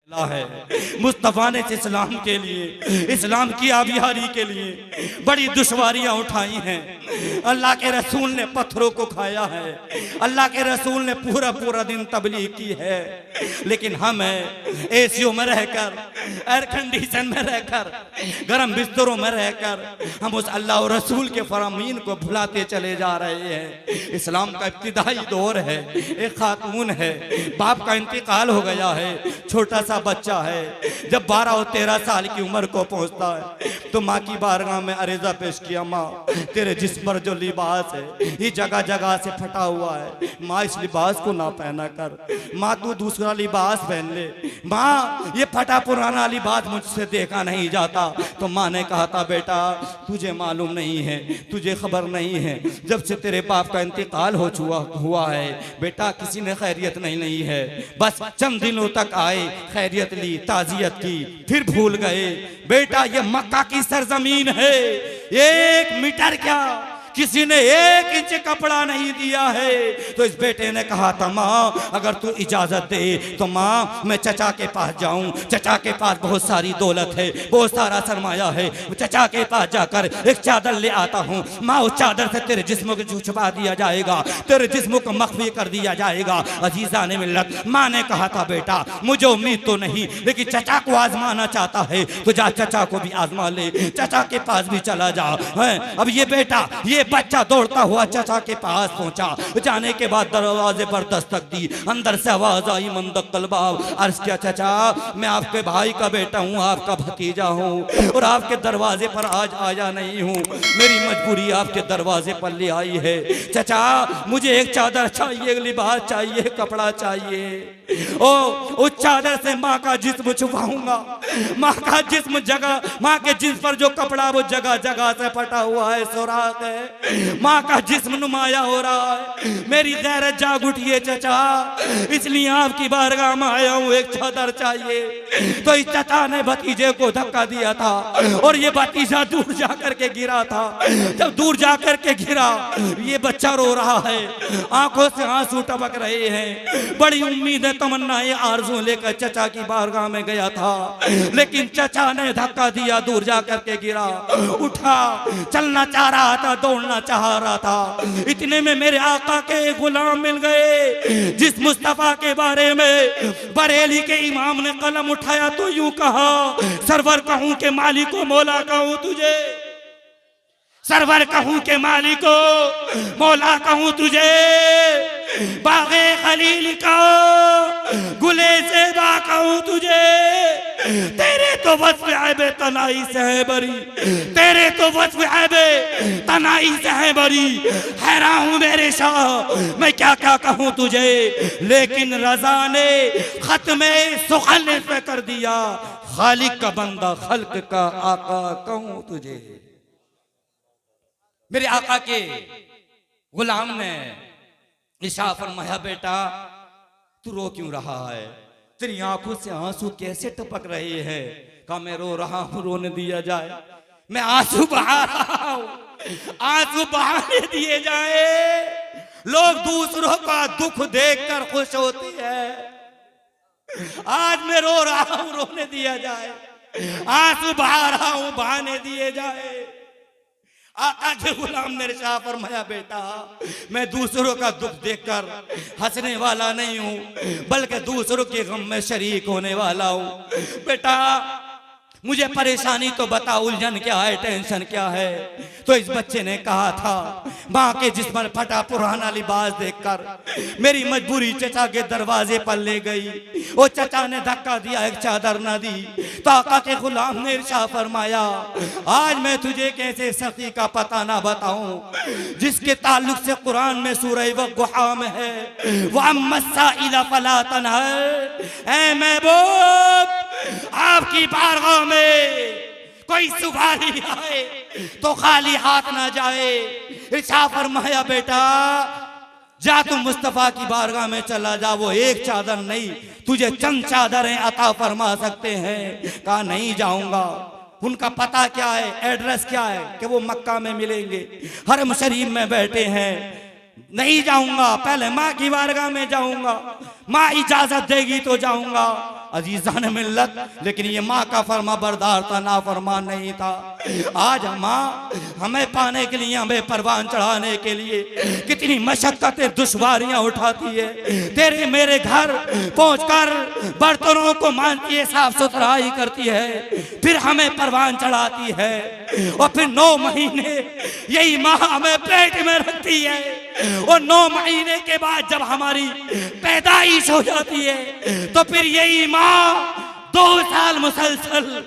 है मुस्तफ़ा ने इस्लाम के लिए, इस्लाम की आबियारी के लिए बड़ी दुश्वारियां उठाई हैं। अल्लाह के रसूल ने पत्थरों को खाया है, अल्लाह के रसूल ने पूरा पूरा दिन तबलीग की है, लेकिन हम एसीओ में रहकर, एयर कंडीशन में रहकर, गर्म बिस्तरों में रहकर हम उस अल्लाह और रसूल के फरामीन को भुलाते चले जा रहे हैं। इस्लाम का इब्तिदाई दौर है, एक खातून है, बाप का इंतकाल हो गया है, छोटा सा बच्चा है, जब 12 और 13 साल की उम्र को पहुंचता है तो माँ की बारगाह में अर्ज़ा पेश किया, माँ तेरे जिस्म पर जो लिबास है ये जगह जगह से फटा हुआ है, माँ इस लिबास को ना पहना कर, माँ तू दूसरा लिबास पहन ले, माँ ये फटा पुराना लिबास मुझसे देखा नहीं जाता। तो माँ ने कहा था, बेटा तुझे मालूम नहीं है, तुझे खबर नहीं है, जब से तेरे बाप का इंतकाल हुआ है बेटा किसी ने खैरियत नहीं है, बस चंद दिनों तक आए, खैरियत ली, ताजियत की, फिर भूल गए। बेटा ये मक्का की सरजमीन है, 1 मीटर क्या किसी ने 1 इंच कपड़ा नहीं दिया है। तो इस बेटे ने कहा था, माँ अगर तू इजाजत दे तो माँ मैं चचा के पास जाऊं, चचा के पास बहुत सारी दौलत है, बहुत सारा सरमाया है, चचा के पास जाकर एक चादर ले आता हूँ, माँ उस चादर से तेरे जिस्म को छुपा दिया जाएगा, तेरे जिस्म को मख्फी कर दिया जाएगा। अजीजा ने मिल्लत, माँ ने कहा था, बेटा मुझे उम्मीद तो नहीं, लेकिन चचा को आजमाना चाहता है तो जा चचा को भी आजमा ले, चचा के पास भी चला जा। अब ये बेटा ये बच्चा दौड़ता हुआ चचा के पास पहुंचा, जाने के बाद दरवाजे पर दस्तक दी, अंदर से आवाज आई, मंदकल बाब। अर्ज किया, चचा मैं आपके भाई का बेटा हूँ, आपका भतीजा हूँ और आपके दरवाजे पर आज आया नहीं हूँ, मेरी मजबूरी आपके दरवाजे पर ले आई है। चचा मुझे एक चादर चाहिए, एक लिबास चाहिए, कपड़ा चाहिए। उस चादर से माँ का जिस्म छुपाऊंगा, माँ का जिस्म जगह, माँ के जिस्म पर जो कपड़ा वो जगह जगह से फटा हुआ है, सुराख है, माँ का जिस्म नुमाया हो रहा है। मेरी गैरत जाग उठी है चचा, इसलिए आपकी बारगाह में आया हूँ, एक चादर चाहिए। तो इस चचा ने भतीजे को धक्का दिया था और ये भतीजा दूर जाकर के गिरा था। जब दूर जाकर के गिरा, ये बच्चा रो रहा है, आंखों से आंसू टपक रहे हैं, बड़ी उम्मीद है, तमन्नाएं, आरज़ू लेकर चचा की बारगाह में गया था, लेकिन चचा ने धक्का दिया, दूर जाकर के गिरा, उठा, चलना चाह रहा था, दौड़ना चाह रहा था। इतने में मेरे आका के गुलाम मिल गए, जिस मुस्तफा के बारे में बरेली के इमाम ने कलम उठाया तो यूं कहा, सरवर कहूं के मालिको मौला कहूं तुझे, सरवर कहूं के मालिको मौला कहूं तुझे, बागे खलील का गुले ज़ेबा कहूं तुझे, तेरे तो वस्फ़ ऐबे तनाई से है बरी, तेरे तो वस्फ़ ऐबे तनाई से है बरी। हैरान हूँ मेरे शाह, मैं क्या क्या कहूँ तुझे, लेकिन रज़ा ने ख़त्मे सुखल पे कर दिया, खालिक का बंदा खल्क का आका कहूँ तुझे। मेरे आका के गुलाम ने इशारा फरमाया, बेटा तू रो क्यों रहा है, तेरी आंखों से आंसू कैसे टपक रहे हैं। कहा मैं रो रहा हूं, रोने दिया जाए, मैं आंसू बहा रहा हूं, आंसू बहाने दिए जाए। लोग दूसरों का दुख देखकर खुश होती है, आज मैं रो रहा हूं, रोने दिया जाए, आंसू बहा रहा हूं, बहाने दिए जाए। आका के गुलाम ने इरशाद फरमाया, बेटा मैं दूसरों का दुख देखकर हंसने वाला नहीं हूँ, बल्कि दूसरों के गम में शरीक होने वाला हूँ। बेटा मुझे परेशानी तो बता, उलझन क्या है, टेंशन क्या है। तो इस बच्चे ने कहा था, माँ के जिस्म पर फटा पुराना लिबास देखकर मेरी मजबूरी चचा के दरवाजे पर ले गई। वो चचा ने धक्का दिया, एक चादर न दी। तो आका के गुलाम ने इरशाद फरमाया, आज मैं तुझे कैसे सखी का पता ना बताऊं, जिसके ताल्लुक से कुरान में सूरह वक़्क़ा में है, वह मस्साइल फला तनहर, ऐ महबूब आपकी बारगाह में कोई सुवारी आए तो खाली हाथ ना जाए। इरशाद फरमाया, बेटा जा तुम मुस्तफ़ा की बारगाह में चला जा, वो एक चादर नहीं तुझे चंद चादरें अता फरमा सकते हैं। कहा नहीं जाऊंगा। उनका पता क्या है, एड्रेस क्या है कि वो मक्का में मिलेंगे, हरम शरीफ में बैठे हैं। नहीं जाऊंगा, पहले माँ की बारगाह में जाऊंगा, माँ इजाजत देगी तो जाऊंगा। अजीजान मिल्लत, लेकिन ये माँ का फरमा बरदार था, नाफरमान नहीं था। आज माँ हमें पाने के लिए, हमें परवान चढ़ाने के लिए कितनी मशक्कतें दुश्वारियां उठाती है। तेरे मेरे घर पहुंचकर बर्तनों को मांजती है, साफ सुथराई करती है, फिर हमें परवान चढ़ाती है, और फिर 9 महीने यही माँ हमें पेट में रखती है, और 9 महीने के बाद जब हमारी पैदाइश हो जाती है तो फिर यही माँ 2 साल मुसलसल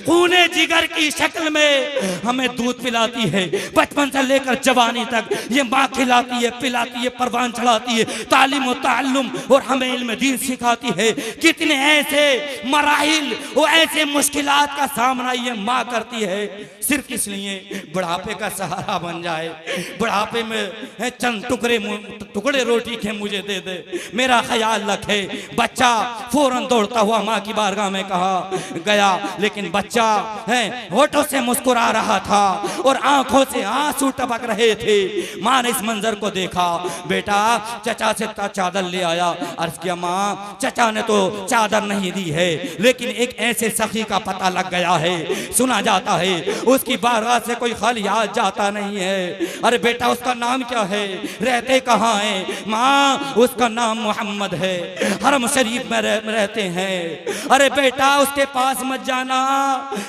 खूने जिगर की शक्ल में हमें दूध पिलाती है। बचपन से लेकर जवानी तक ये माँ खिलाती है, पिलाती है, परवान चढ़ाती है, तालीम और ताल्लुम और हमें इल्म दीन सिखाती है। कितने ऐसे मराहिल और ऐसे मुश्किलात का सामना ये माँ करती है, सिर्फ इसलिए बुढ़ापे का सहारा बन जाए। बुढ़ापे में चंद टुकड़े रोटी के मुझे दे दे, मेरा ख्याल रखे। बच्चा फौरन दौड़ता हुआ माँ की बारगाह में कहा गया, लेकिन बच्चा है होठों से मुस्कुरा रहा था और आंखों से आंसू टपक रहे थे। माँ ने इस मंजर को देखा, बेटा चचा से चादर ले आया। अर्ज किया, माँ चचा ने तो चादर नहीं दी है, लेकिन एक ऐसे सखी का पता लग गया है, सुना जाता है उसकी बारगाह से कोई खल याद जाता नहीं है। अरे बेटा उसका नाम क्या है, रहते कहाँ है? माँ उसका नाम मोहम्मद है, हरम शरीफ में रहते हैं। अरे बेटा उसके पास मत जाना,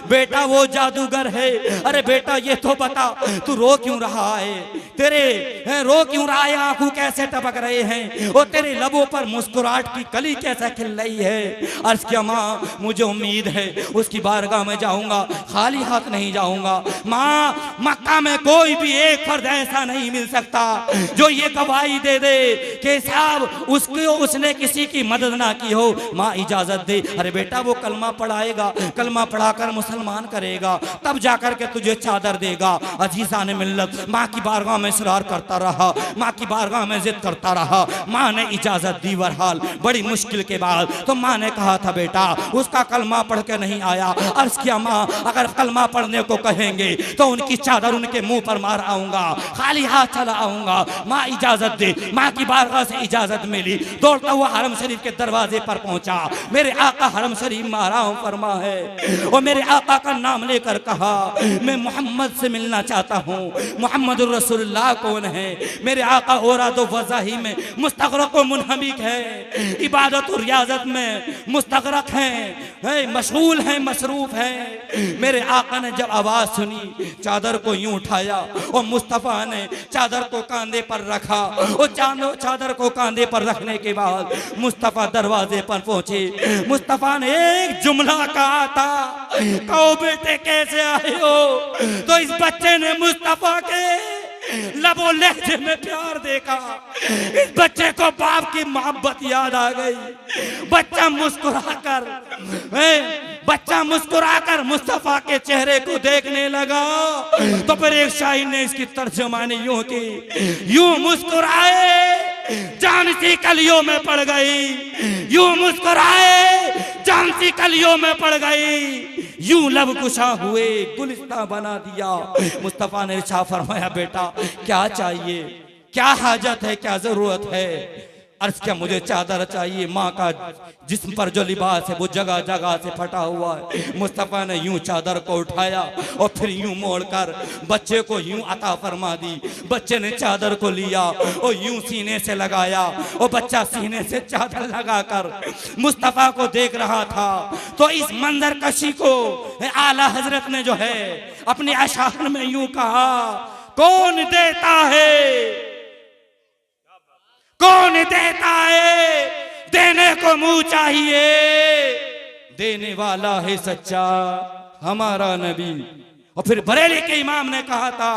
बेटा वो जादूगर है। अरे बेटा ये तो बता तू रो क्यों रहा है, तेरे रो क्यों रहा है, आंखों कैसे टपक रहे हैं, और तेरे लबों पर मुस्कुराहट की कली कैसे खिल रही है। अर्ज किया, माँ मुझे उम्मीद है उसकी बारगाह में जाऊंगा, खाली हाथ नहीं जाऊंगा। माँ मक्का में कोई भी एक फर्द ऐसा नहीं मिल सकता जो ये गवाही दे दे कि साहब उसने किसी की मदद ना की हो। माँ इजाजत दे। अरे बेटा वो कलमा पढ़ाएगा, कलमा पढ़ाकर मुसलमान करेगा, तब जाकर के तुझे चादर देगा। अजीजा ने मिल्लत माँ की बारगाह में इसरार करता रहा, माँ की बारगाह में जिद करता रहा। माँ ने इजाजत दी। बहरहाल बड़ी मुश्किल के बाद तो माँ ने कहा था, बेटा उसका कलमा पढ़ के नहीं आया। अर्ज किया, माँ अगर कलमा पढ़ने को कहेंगे तो उनकी चादर उनके मुंह पर मार आऊंगा, खाली हाथ चला आऊंगा। माँ इजाजत दे। माँ की बारगाह से इजाजत मिली, दौड़ता हुआ हरम शरीफ के दरवाजे पर पहुंचा। मेरे आका हरम शरीफ महाराम फरमा है, और मेरे आका का नाम लेकर कहा, मैं मोहम्मद से मिलना चाहता हूँ। मोहम्मद रसूलुल्लाह कौन है? मेरे आका औरात व वज़ाही में मुस्तग़रक़ व मुनहमिक है, इबादत और रियाजत में मुस्तग़रक़ हैं, मशगूल हैं, मसरूफ हैं। मेरे आका ने जब आवाज़ सुनी, चादर को यूं उठाया और मुस्तफ़ा ने चादर को कांधे पर रखा, और चादर को कांधे पर रखने के बाद मुस्तफ़ा दरवाजे पर पहुंचे। मुस्तफ़ा ने एक जुमला कहा था, कहो बेटे कैसे आए हो? तो इस बच्चे ने मुस्तफ़ा के लबो लहजे में प्यार देखा। इस बच्चे को बाप की मोहब्बत याद आ गई। बच्चा मुस्कुराकर मुस्तफ़ा के चेहरे को देखने लगा। तो फिर एक शायर ने इसकी तर्जुमानी यूं की, यूं मुस्कुराए जान सी कलियों में पड़ गई, यूं मुस्कुराए जान सी कलियों में पड़ गई, यूं लब कुशा हुए गुलिस्तां बना दिया। मुस्तफ़ा ने इरशाद फरमाया, बेटा क्या चाहिए, क्या हाजत है, क्या जरूरत है? अर्ज क्या, मुझे चादर चाहिए। माँ का जिस्म पर जो लिबास है वो जगह जगह से फटा हुआ है। मुस्तफ़ा ने यूं चादर को उठाया और फिर यूं मोड़कर बच्चे को यूं अता फरमा दी। बच्चे ने चादर को लिया और यूं सीने से लगाया, और बच्चा सीने से चादर लगाकर मुस्तफ़ा को देख रहा था। तो इस मंजर कशी को आला हजरत ने जो है अपने अशार में यूं कहा, कौन देता है, कौन देता है, देने को मुंह चाहिए, देने वाला है सच्चा हमारा नबी। और फिर बरेली के इमाम ने कहा था,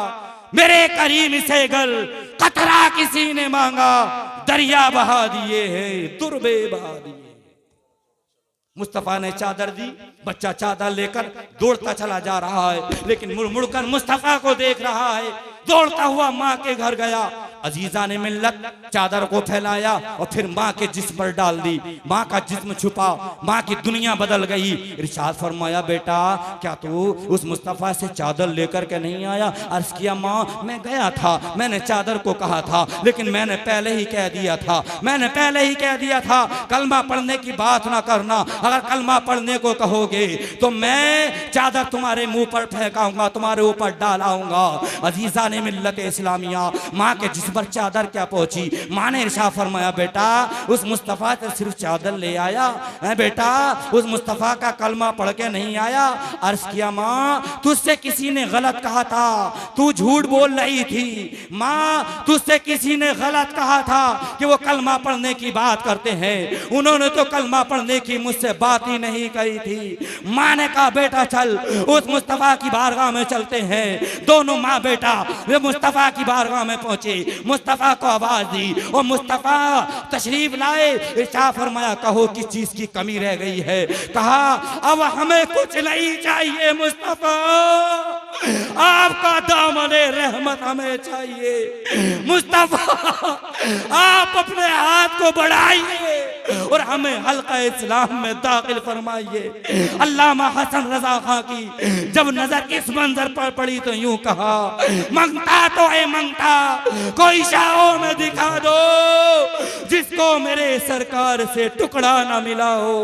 मेरे करीम से गल कतरा किसी ने मांगा, दरिया बहा दिए हैं, तुरबे बहा दिए। मुस्तफ़ा ने चादर दी, बच्चा चादर लेकर दौड़ता चला जा रहा है, लेकिन मुड़ मुड़कर मुस्तफ़ा को देख रहा है। दौड़ता हुआ माँ के घर गया, अजीजा ने मिल्लत चादर को फैलाया और फिर माँ के जिस्म पर डाल दी। माँ का जिस्म छुपा, माँ की दुनिया बदल गई। इरशाद फरमाया, बेटा क्या तू उस मुस्तफ़ा से चादर लेकर के नहीं आया? अर्ज किया, माँ मैं गया था, मैंने चादर को कहा था, लेकिन मैंने पहले ही कह दिया था, मैंने पहले ही कह दिया था कलमा पढ़ने की बात ना करना। अगर कलमा पढ़ने को कहोगे तो मैं चादर तुम्हारे मुंह पर फेंकाऊंगा, तुम्हारे ऊपर डालाऊंगा। अजीजा ने मिल्लत इस्लामिया, माँ के जिस्म पर चादर क्या पहुंची। माँ ने इरशाद फरमाया, बेटा उस मुस्तफ़ा से सिर्फ चादर ले आया है, बेटा उस मुस्तफ़ा का कलमा पढ़ के नहीं आया। अर्ज किया, माँ तुझसे किसी ने गलत कहा था, तू झूठ बोल रही थी। माँ तुझसे किसी ने गलत कहा था कि वो कलमा पढ़ने की बात करते हैं, उन्होंने तो कलमा पढ़ने की मुझसे बात ही नहीं कही थी। माँ ने कहा, बेटा चल उस मुस्तफ़ा की बारगाह में चलते हैं। दोनों माँ बेटा वे मुस्तफ़ा की बारगाह में पहुंचे, मुस्तफ़ा को आवाज दी और मुस्तफ़ा तशरीफ लाए। इरशाद फरमाया, कहो किस चीज की कमी रह गई है? कहा, अब हमें कुछ नहीं चाहिए मुस्तफ़ा, आपका दामने रहमत हमें चाहिए। मुस्तफ़ा आप अपने हाथ को बढ़ाइए और हमें हल्का इस्लाम में दाखिल फरमाइए। अल्लामा हसन रजा खां की जब नजर इस मंजर पर पड़ी तो यूं कहा, मंगता तो है मंगता, कोई शाहों में दिखा दो जिसको मेरे सरकार से टुकड़ा ना मिला हो।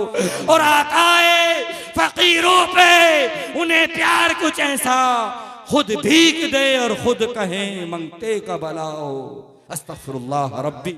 और आकाए फकीरों पे उन्हें प्यार कुछ ऐसा, खुद भीख दे और खुद कहें मंगते का भला हो। अस्तगफिरुल्लाह रब्बी।